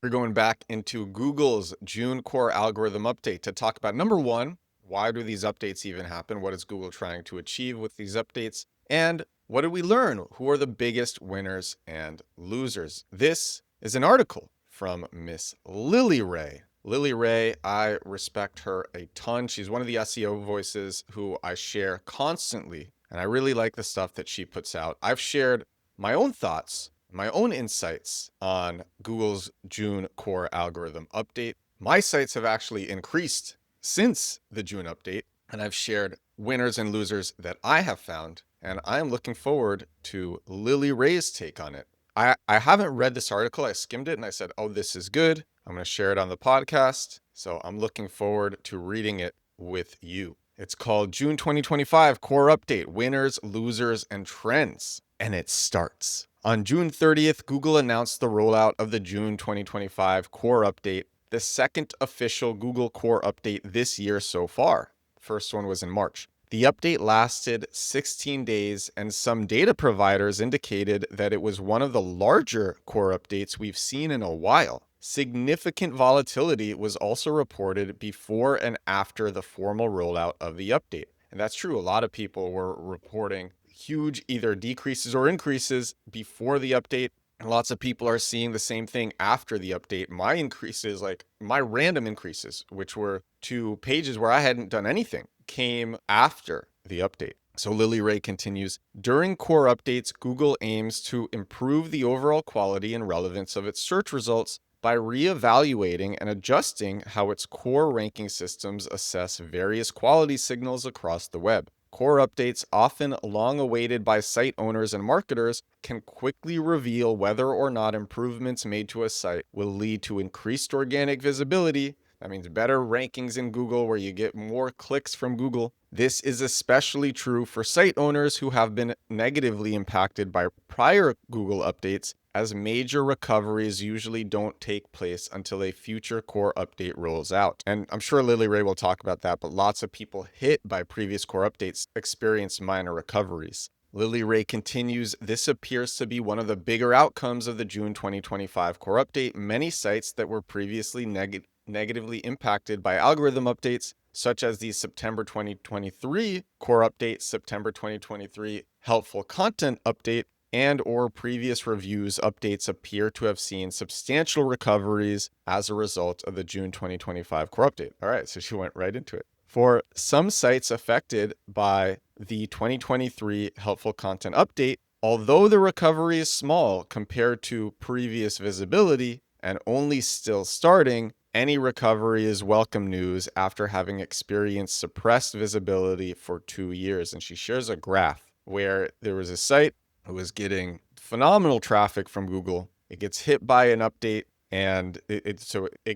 We're going back into Google's June core algorithm update to talk about number one, why do these updates even happen? What is Google trying to achieve with these updates? And what did we learn? Who are the biggest winners and losers? This is an article from Miss Lily Ray. Lily Ray, I respect her a ton. She's one of the SEO voices who I share constantly, and I really like the stuff that she puts out. I've shared my own thoughts, my own insights on Google's June core algorithm update. My sites have actually increased since the June update, and I've shared winners and losers that I have found, and I am looking forward to Lily Ray's take on it. I haven't read this article. I skimmed it and I said, oh, this is good. I'm going to share it on the podcast. So I'm looking forward to reading it with you. It's called June 2025 Core Update, Winners, Losers, and Trends. And it starts. On June 30th, Google announced the rollout of the June 2025 Core Update, the second official Google Core Update this year so far. First one was in March. The update lasted 16 days, and some data providers indicated that it was one of the larger core updates we've seen in a while. Significant volatility was also reported before and after the formal rollout of the update. And that's true. A lot of people were reporting huge either decreases or increases before the update. And lots of people are seeing the same thing after the update. My increases, like my random increases, which were to pages where I hadn't done anything, came after the update. So Lily Ray continues, during core updates, Google aims to improve the overall quality and relevance of its search results by reevaluating and adjusting how its core ranking systems assess various quality signals across the web. Core updates, often long awaited by site owners and marketers, can quickly reveal whether or not improvements made to a site will lead to increased organic visibility. That means better rankings in Google where you get more clicks from Google. This is especially true for site owners who have been negatively impacted by prior Google updates, as major recoveries usually don't take place until a future core update rolls out. And I'm sure Lily Ray will talk about that, but lots of people hit by previous core updates experience minor recoveries. Lily Ray continues, this appears to be one of the bigger outcomes of the June 2025 core update. Many sites that were previously negatively impacted by algorithm updates, such as the September 2023 core update, September 2023 helpful content update, and or previous reviews updates appear to have seen substantial recoveries as a result of the June 2025 core update. All right, so she went right into it. For some sites affected by the 2023 helpful content update, although the recovery is small compared to previous visibility and only still starting, any recovery is welcome news after having experienced suppressed visibility for 2 years. And she shares a graph where there was a site who was getting phenomenal traffic from Google. It gets hit by an update, and it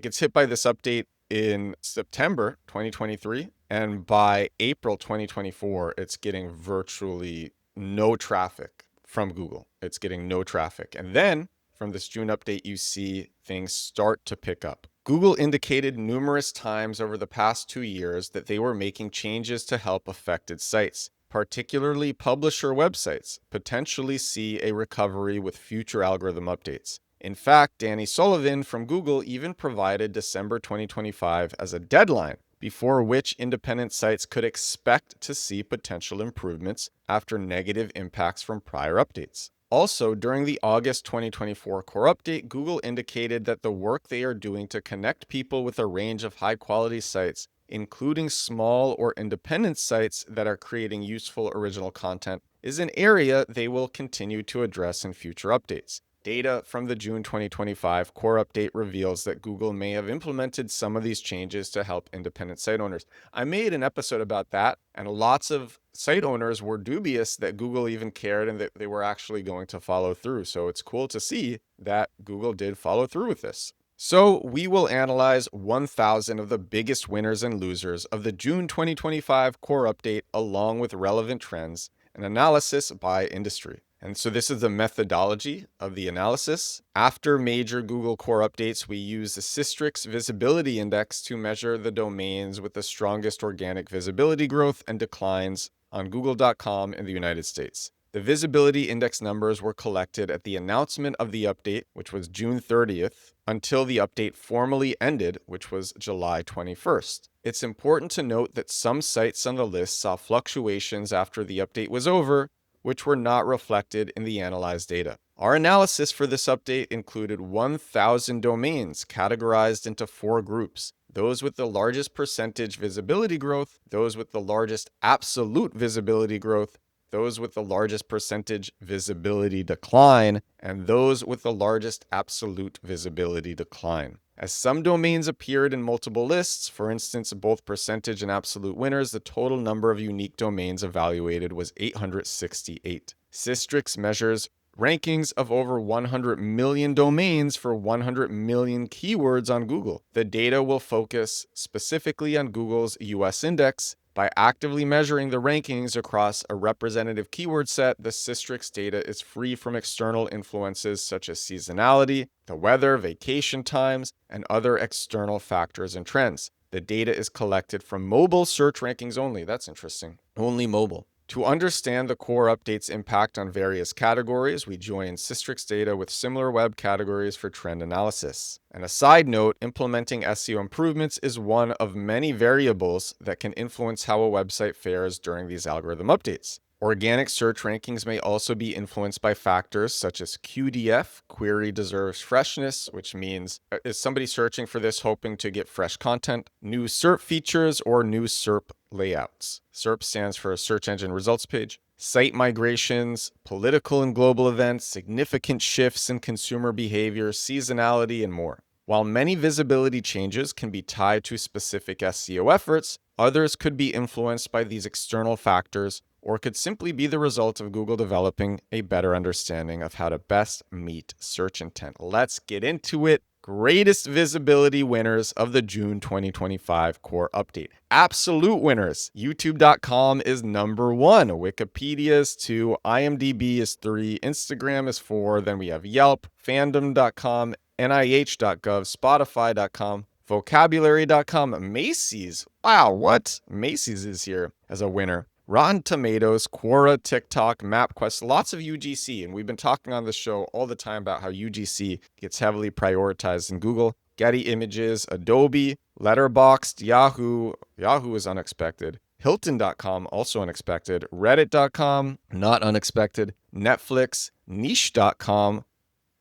gets hit by this update in September 2023, and by April 2024, it's getting virtually no traffic from Google. It's getting no traffic. And then from this June update, you see things start to pick up. Google indicated numerous times over the past 2 years that they were making changes to help affected sites, particularly publisher websites, potentially see a recovery with future algorithm updates. In fact, Danny Sullivan from Google even provided December 2025 as a deadline before which independent sites could expect to see potential improvements after negative impacts from prior updates. Also, during the August 2024 core update, Google indicated that the work they are doing to connect people with a range of high-quality sites, including small or independent sites that are creating useful original content, is an area they will continue to address in future updates. Data from the June 2025 core update reveals that Google may have implemented some of these changes to help independent site owners. I made an episode about that, and lots of site owners were dubious that Google even cared and that they were actually going to follow through. So it's cool to see that Google did follow through with this. So we will analyze 1,000 of the biggest winners and losers of the June 2025 core update, along with relevant trends and analysis by industry. And so this is the methodology of the analysis. After major Google core updates, we use the Systrix Visibility Index to measure the domains with the strongest organic visibility growth and declines on google.com in the United States. The visibility index numbers were collected at the announcement of the update, which was June 30th, until the update formally ended, which was July 21st. It's important to note that some sites on the list saw fluctuations after the update was over, which were not reflected in the analyzed data. Our analysis for this update included 1,000 domains categorized into 4 groups: those with the largest percentage visibility growth, those with the largest absolute visibility growth, those with the largest percentage visibility decline, and those with the largest absolute visibility decline. As some domains appeared in multiple lists, for instance, both percentage and absolute winners, the total number of unique domains evaluated was 868. Systrix measures rankings of over 100 million domains for 100 million keywords on Google. The data will focus specifically on Google's US index. By actively measuring the rankings across a representative keyword set, the Systrix data is free from external influences such as seasonality, the weather, vacation times, and other external factors and trends. The data is collected from mobile search rankings only. That's interesting. Only mobile. To understand the core update's impact on various categories, we join Systrix data with similar web categories for trend analysis. And a side note, implementing SEO improvements is one of many variables that can influence how a website fares during these algorithm updates. Organic search rankings may also be influenced by factors such as QDF, query deserves freshness, which means is somebody searching for this hoping to get fresh content, new SERP features, or new SERP layouts. SERP stands for Search Engine Results Page. Site migrations, political and global events, significant shifts in consumer behavior, seasonality, and more. While many visibility changes can be tied to specific SEO efforts, others could be influenced by these external factors or could simply be the result of Google developing a better understanding of how to best meet search intent. Let's get into it. Greatest visibility winners of the June 2025 core update. Absolute winners. YouTube.com is number 1. Wikipedia is 2. IMDb is 3. Instagram is 4. Then we have Yelp, fandom.com, NIH.gov, Spotify.com, vocabulary.com, Macy's. Wow, what? Macy's is here as a winner. Rotten Tomatoes, Quora, TikTok, MapQuest, lots of UGC. And we've been talking on the show all the time about how UGC gets heavily prioritized in Google. Getty Images, Adobe, Letterboxd, Yahoo. Yahoo is unexpected. Hilton.com, also unexpected. Reddit.com, not unexpected. Netflix, Niche.com,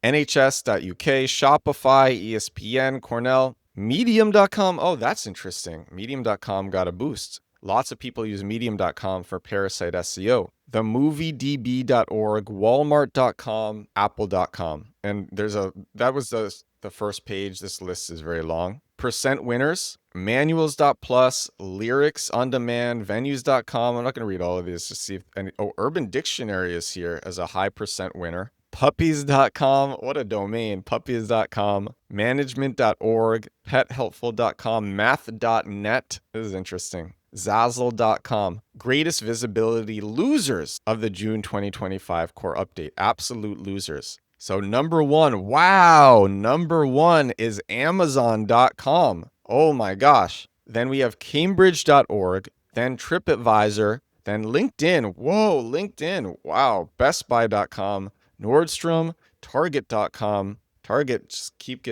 NHS.UK, Shopify, ESPN, Cornell, Medium.com. Oh, that's interesting. Medium.com got a boost. Lots of people use Medium.com for parasite SEO. TheMovieDB.org, Walmart.com, Apple.com. And that was the first page. This list is very long. Percent winners, Manuals.plus, Lyrics On Demand, Venues.com. I'm not going to read all of these to see if any. Oh, Urban Dictionary is here as a high percent winner. Puppies.com, what a domain, puppies.com, management.org, pethelpful.com, math.net, this is interesting, Zazzle.com. Greatest visibility losers of the June 2025 core update, absolute losers. So number 1, wow, number 1 is Amazon.com. Oh my gosh. Then we have Cambridge.org, then TripAdvisor, then LinkedIn. Whoa, LinkedIn. Wow, BestBuy.com. Nordstrom, Target.com. Target just keeps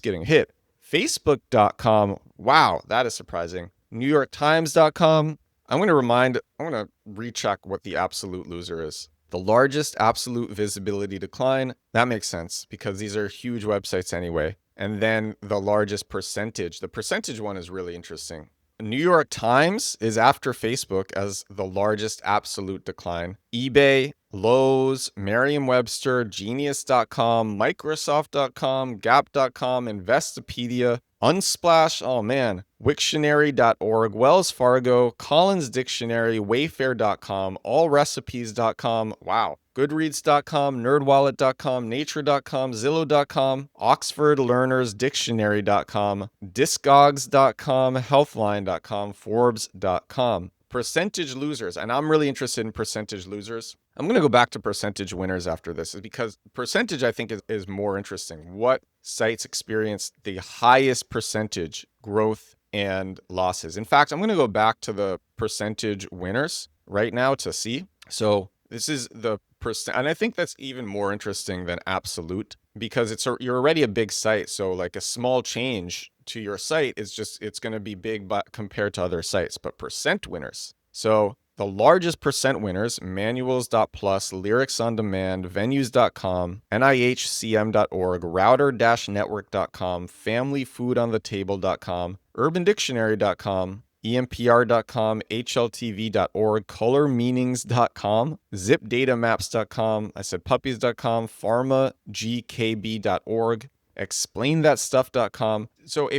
getting hit. Facebook.com. Wow, that is surprising. NewYorkTimes.com. I'm going to recheck what the absolute loser is. The largest absolute visibility decline. That makes sense because these are huge websites anyway. And then the largest percentage. The percentage one is really interesting. New York Times is after Facebook as the largest absolute decline. eBay, Lowe's, Merriam-Webster, Genius.com, Microsoft.com, Gap.com, Investopedia, Unsplash, oh man, Wiktionary.org, Wells Fargo, Collins Dictionary, Wayfair.com, AllRecipes.com, wow, Goodreads.com, NerdWallet.com, Nature.com, Zillow.com, Oxford Learners Dictionary.com, Discogs.com, Healthline.com, Forbes.com. Percentage losers, and I'm really interested in percentage losers. I'm going to go back to percentage winners after this because percentage, I think, is more interesting. What sites experienced the highest percentage growth and losses? In fact, I'm going to go back to the percentage winners right now to see. So This is the percent, and I think that's even more interesting than absolute because you're already a big site. So like a small change to your site is it's going to be big, but compared to other sites. But percent winners. So the largest percent winners: manuals.plus, lyrics on demand, venues.com, nihcm.org, router-network.com, familyfoodonthetable.com, urbandictionary.com, empr.com, hltv.org, colormeanings.com, zipdatamaps.com, I said puppies.com, pharmagkb.org, explainthatstuff.com. So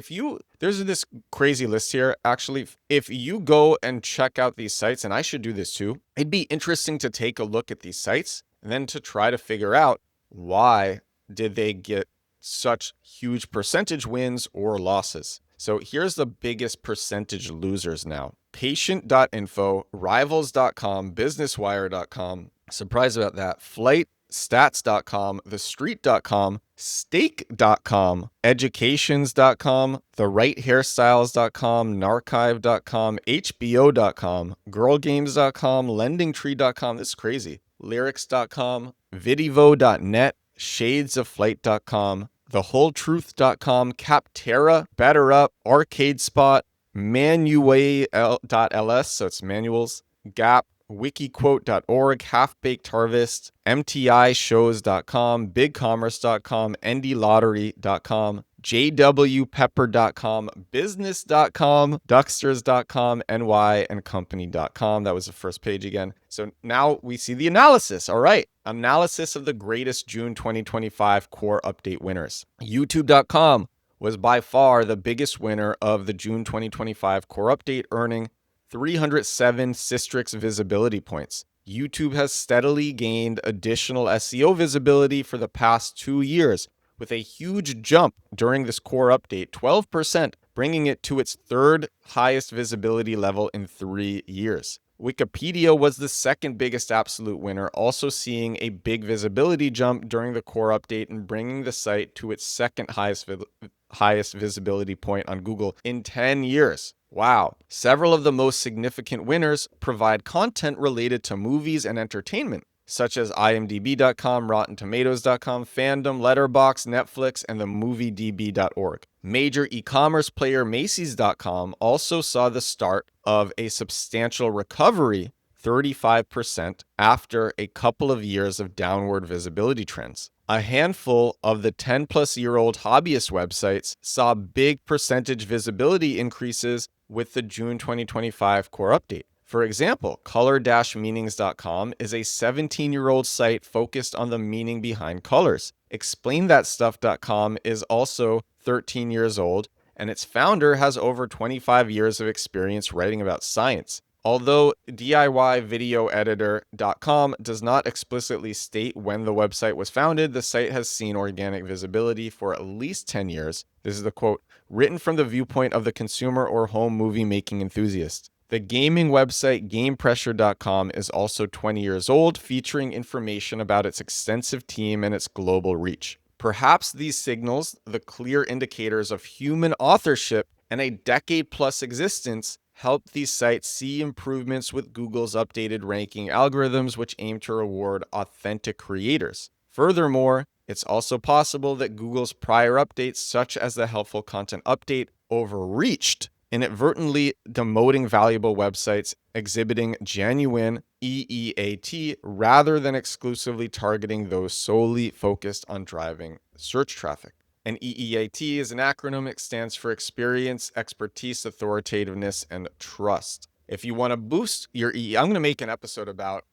there's this crazy list here. Actually, if you go and check out these sites, and I should do this too, it'd be interesting to take a look at these sites and then to try to figure out why did they get such huge percentage wins or losses. So here's the biggest percentage losers now: patient.info, rivals.com, businesswire.com, surprised about that, flightstats.com, thestreet.com, stake.com, educations.com, therighthairstyles.com, narchive.com, hbo.com, girlgames.com, lendingtree.com, this is crazy, lyrics.com, vidivo.net, shadesofflight.com, thewholetruth.com, Capterra, BetterUp, ArcadeSpot, Manual.ls, so it's manuals, Gap, wikiquote.org, Half-Baked Harvest, mtishows.com, bigcommerce.com, ndlottery.com, jwpepper.com, business.com, ducksters.com, nyandcompany.com. That was the first page again. So now we see the analysis. All right. Analysis of the greatest June 2025 core update winners. YouTube.com was by far the biggest winner of the June 2025 core update, earning 307 Systrix visibility points. YouTube has steadily gained additional SEO visibility for the past 2 years, with a huge jump during this core update, 12%, bringing it to its third highest visibility level in 3 years. Wikipedia was the second biggest absolute winner, also seeing a big visibility jump during the core update and bringing the site to its second highest visibility point on Google in 10 years. Wow. Several of the most significant winners provide content related to movies and entertainment, such as imdb.com, rottentomatoes.com, Fandom, Letterboxd, Netflix, and the moviedb.org. Major e-commerce player Macy's.com also saw the start of a substantial recovery, 35%, after a couple of years of downward visibility trends. A handful of the 10-plus-year-old hobbyist websites saw big percentage visibility increases with the June 2025 core update. For example, color-meanings.com is a 17-year-old site focused on the meaning behind colors. Explainthatstuff.com is also 13 years old, and its founder has over 25 years of experience writing about science. Although DIYvideoeditor.com does not explicitly state when the website was founded, the site has seen organic visibility for at least 10 years. This is the quote, written from the viewpoint of the consumer or home movie making enthusiast. The gaming website GamePressure.com is also 20 years old, featuring information about its extensive team and its global reach. Perhaps these signals, the clear indicators of human authorship and a decade-plus existence, help these sites see improvements with Google's updated ranking algorithms, which aim to reward authentic creators. Furthermore, it's also possible that Google's prior updates, such as the helpful content update, overreached, inadvertently demoting valuable websites exhibiting genuine EEAT rather than exclusively targeting those solely focused on driving search traffic. And EEAT is an acronym. It stands for experience, expertise, authoritativeness, and trust. If you want to boost your I'm going to make an episode about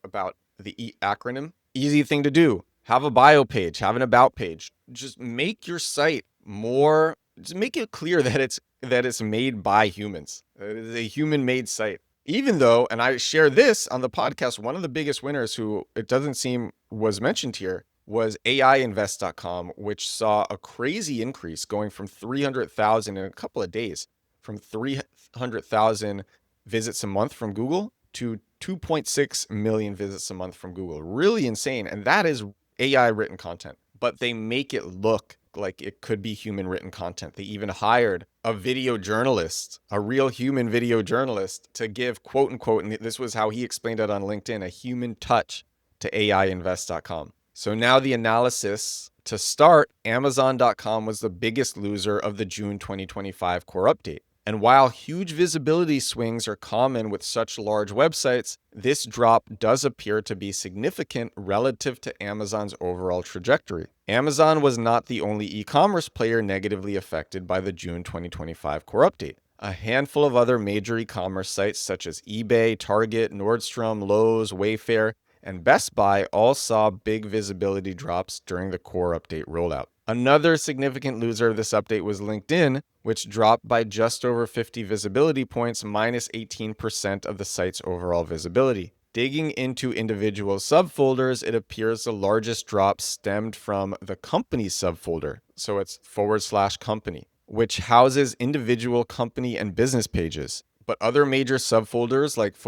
the E acronym. Easy thing to do. Have a bio page, have an about page. Just make your site more, just make it clear that it's made by humans. It is a human-made site. Even though, and I share this on the podcast, one of the biggest winners who it doesn't seem was mentioned here was AIinvest.com, which saw a crazy increase going from 300,000 in a couple of days, from 300,000 visits a month from Google to 2.6 million visits a month from Google. Really insane. And that is AI written content, but they make it look like it could be human written content. They even hired a video journalist, a real human video journalist, to give, quote unquote, and this was how he explained it on LinkedIn, a human touch to AIinvest.com. So now the analysis. To start, Amazon.com was the biggest loser of the June 2025 core update. And while huge visibility swings are common with such large websites, this drop does appear to be significant relative to Amazon's overall trajectory. Amazon was not the only e-commerce player negatively affected by the June 2025 core update. A handful of other major e-commerce sites such as eBay, Target, Nordstrom, Lowe's, Wayfair, and Best Buy all saw big visibility drops during the core update rollout. Another significant loser of this update was LinkedIn, which dropped by just over 50 visibility points, minus 18% of the site's overall visibility. Digging into individual subfolders, it appears the largest drop stemmed from the company subfolder. So it's /company, which houses individual company and business pages. But other major subfolders like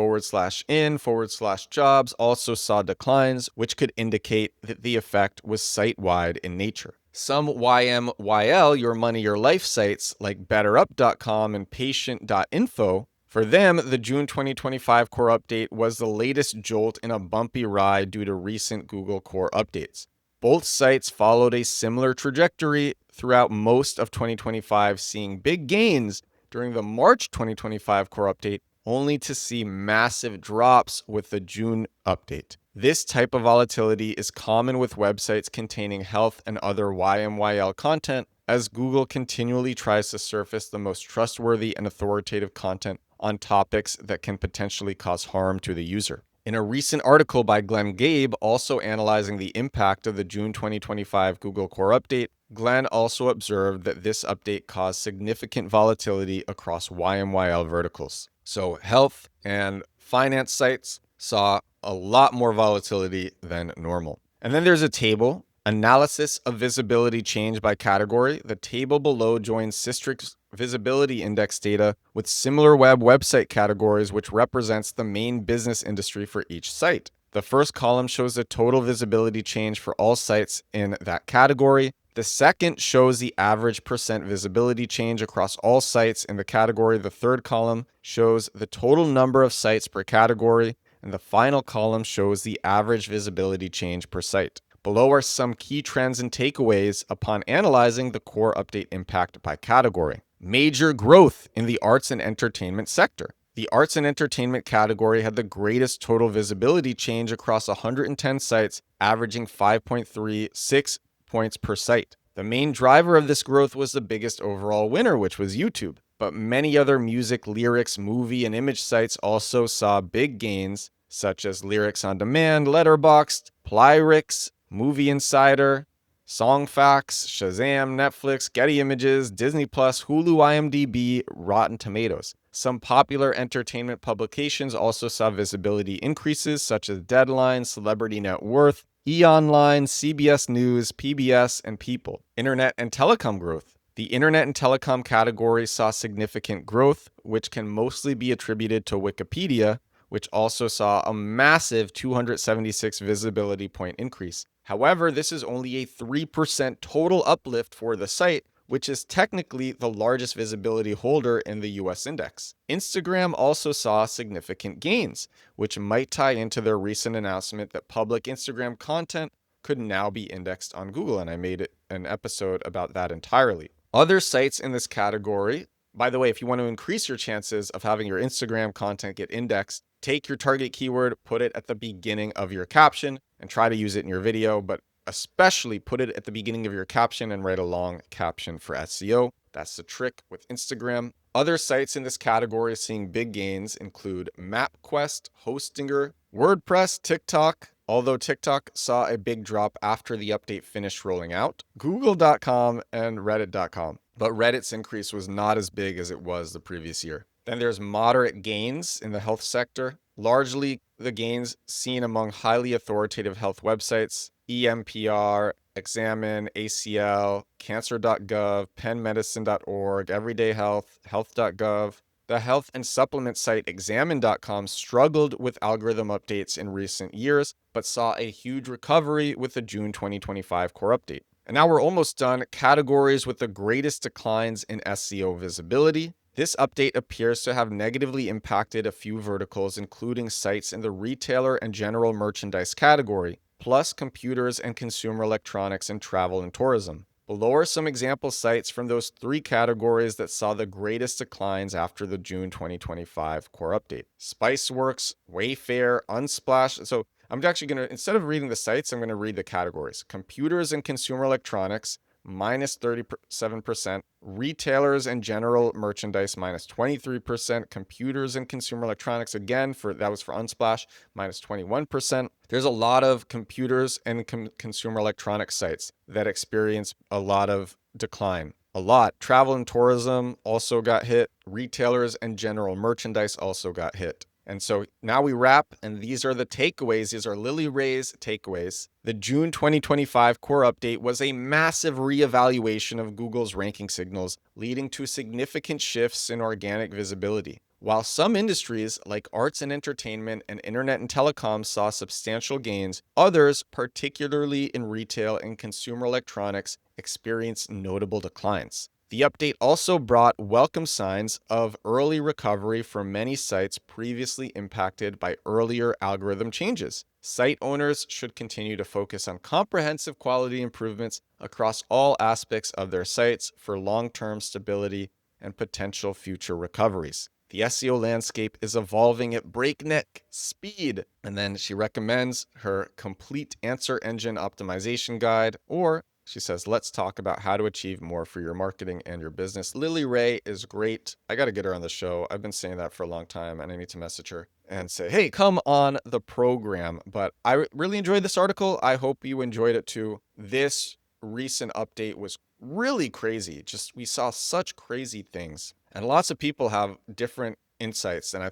/in/jobs also saw declines, which could indicate that the effect was site-wide in nature. Some YMYL, Your Money, Your Life sites like BetterUp.com and Patient.info, for them, the June 2025 core update was the latest jolt in a bumpy ride due to recent Google core updates. Both sites followed a similar trajectory throughout most of 2025, seeing big gains during the March 2025 core update, only to see massive drops with the June update. This type of volatility is common with websites containing health and other YMYL content, as Google continually tries to surface the most trustworthy and authoritative content on topics that can potentially cause harm to the user. In a recent article by Glenn Gabe, also analyzing the impact of the June 2025 Google core update, Glenn also observed that this update caused significant volatility across YMYL verticals. So health and finance sites saw a lot more volatility than normal. And then there's a table, analysis of visibility change by category. The table below joins Systrix visibility index data with similar website categories, which represents the main business industry for each site. The first column shows the total visibility change for all sites in that category. The second shows the average percent visibility change across all sites in the category. The third column shows the total number of sites per category. And the final column shows the average visibility change per site. Below are some key trends and takeaways upon analyzing the core update impact by category. Major growth in the arts and entertainment sector. The arts and entertainment category had the greatest total visibility change across 110 sites, averaging 5.36 points per site. The main driver of this growth was the biggest overall winner, which was YouTube. But many other music, lyrics, movie, and image sites also saw big gains, such as Lyrics on Demand, Letterboxd, Plyrix, Movie Insider, Songfacts, Shazam, Netflix, Getty Images, Disney+, Hulu, IMDb, Rotten Tomatoes. Some popular entertainment publications also saw visibility increases, such as Deadline, Celebrity Net Worth, eOnline, CBS News, PBS, and People. Internet and telecom growth. The internet and telecom category saw significant growth, which can mostly be attributed to Wikipedia, which also saw a massive 276 visibility point increase. However, this is only a 3% total uplift for the site, which is technically the largest visibility holder in the US index. Instagram also saw significant gains, which might tie into their recent announcement that public Instagram content could now be indexed on Google, and I made an episode about that entirely. Other sites in this category, by the way, if you want to increase your chances of having your Instagram content get indexed, take your target keyword, put it at the beginning of your caption, and try to use it in your video, but especially put it at the beginning of your caption and write a long caption for SEO. That's the trick with Instagram. Other sites in this category seeing big gains include MapQuest, Hostinger, WordPress, TikTok, although TikTok saw a big drop after the update finished rolling out, Google.com, and Reddit.com. But Reddit's increase was not as big as it was the previous year. Then there's moderate gains in the health sector, largely the gains seen among highly authoritative health websites, EMPR, Examine, ACL, Cancer.gov, PennMedicine.org, Everyday Health, Health.gov. The health and supplement site Examine.com struggled with algorithm updates in recent years, but saw a huge recovery with the June 2025 core update. And now we're almost done. Categories with the greatest declines in SEO visibility. This update appears to have negatively impacted a few verticals, including sites in the retailer and general merchandise category, plus computers and consumer electronics and travel and tourism. Below are some example sites from those three categories that saw the greatest declines after the June 2025 core update. Spiceworks, Wayfair, Unsplash. So I'm actually going to, instead of reading the sites, I'm going to read the categories. Computers and consumer electronics, minus 37%, retailers and general merchandise minus 23%, computers and consumer electronics again that was for Unsplash minus 21%. There's a lot of computers and consumer electronics sites that experience a lot of decline. A lot. Travel and tourism also got hit. Retailers and general merchandise also got hit. And so now we wrap, and these are the takeaways. These are Lily Ray's takeaways. The June 2025 core update was a massive reevaluation of Google's ranking signals, leading to significant shifts in organic visibility. While some industries, like arts and entertainment and internet and telecom, saw substantial gains, others, particularly in retail and consumer electronics, experienced notable declines. The update also brought welcome signs of early recovery for many sites previously impacted by earlier algorithm changes. Site owners should continue to focus on comprehensive quality improvements across all aspects of their sites for long-term stability and potential future recoveries. The SEO landscape is evolving at breakneck speed. And then she recommends her complete answer engine optimization guide, or she says, let's talk about how to achieve more for your marketing and your business. Lily Ray is great. I got to get her on the show. I've been saying that for a long time, and I need to message her and say, hey, come on the program. But I really enjoyed this article. I hope you enjoyed it too. This recent update was really crazy. Just we saw such crazy things. And lots of people have different insights. And I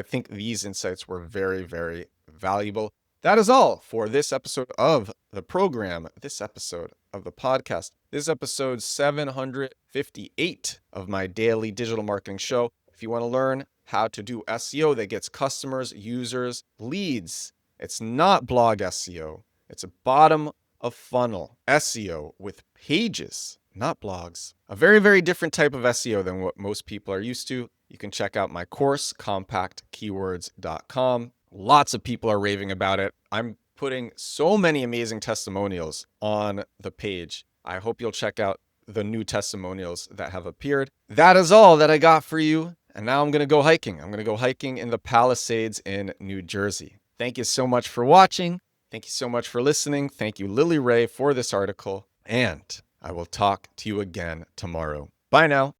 think these insights were very, very valuable. That is all for this episode of the program, this episode of the podcast. This is episode 758 of my daily digital marketing show. If you want to learn how to do SEO that gets customers, users, leads, it's not blog SEO. It's a bottom of funnel SEO with pages, not blogs. A very, very different type of SEO than what most people are used to. You can check out my course, compactkeywords.com. Lots of people are raving about it. I'm putting so many amazing testimonials on the page. I hope you'll check out the new testimonials that have appeared. That is all that I got for you. And now I'm going to go hiking. I'm going to go hiking in the Palisades in New Jersey. Thank you so much for watching. Thank you so much for listening. Thank you, Lily Ray, for this article. And I will talk to you again tomorrow. Bye now.